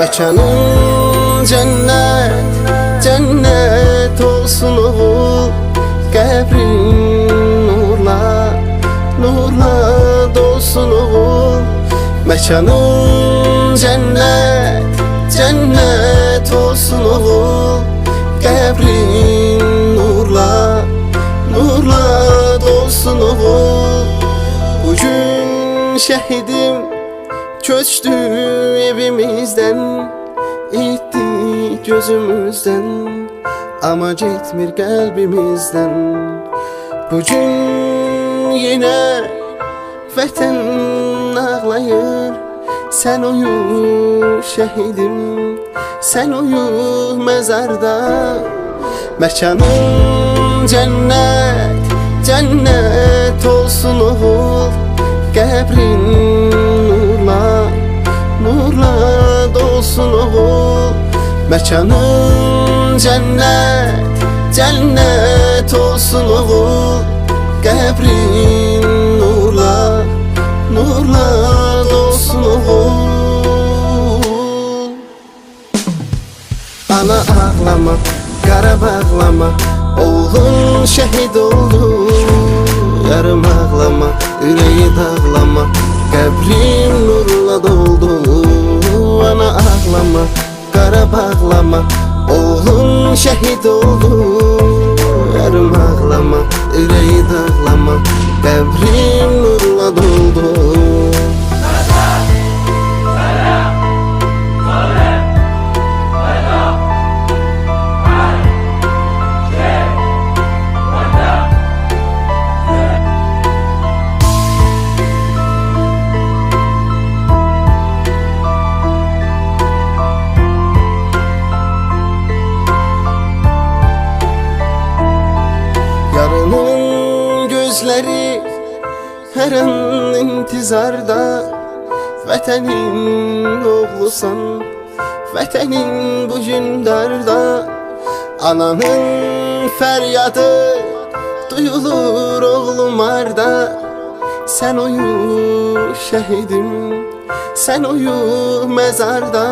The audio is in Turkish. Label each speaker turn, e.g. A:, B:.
A: Mekanın cennet, cennet olsun oğul. Qəbrin nurla, nurla dolsun oğul. Mekanın cennet, cennet olsun oğul. Qəbrin nurla, nurla dolsun oğul. Bugün şehidim köçtü evimizden, itti gözümüzden, ama gitmir kalbimizden. Bugün yine vətən ağlayır. Sen uyu şehidim, sen uyu mezarda. Mekanın cennet, cennet olsun oğul. Qəbrin nurla, nurla dolsun oğul. Mekanın cennet, cennet olsun oğul. Qəbrin nurla, nurla dolsun oğul. Ana ağlama, qara bağlama, oğlun şehit oldu. Yarım ağlama, yüreği dağlama, qəbrim nurla doldu. Ana ağlama, qara bağlama, oğlun şehit oldu. Yarım ağlama, yüreği dağlama, qəbrim nurla doldu. Yarının gözleri her an intizarda. Vətənin oğlusan, vətənin bugün darda. Ananın fəryadı duyulur oğlum arda. Sen uyu şehidim, sen uyu mezarda.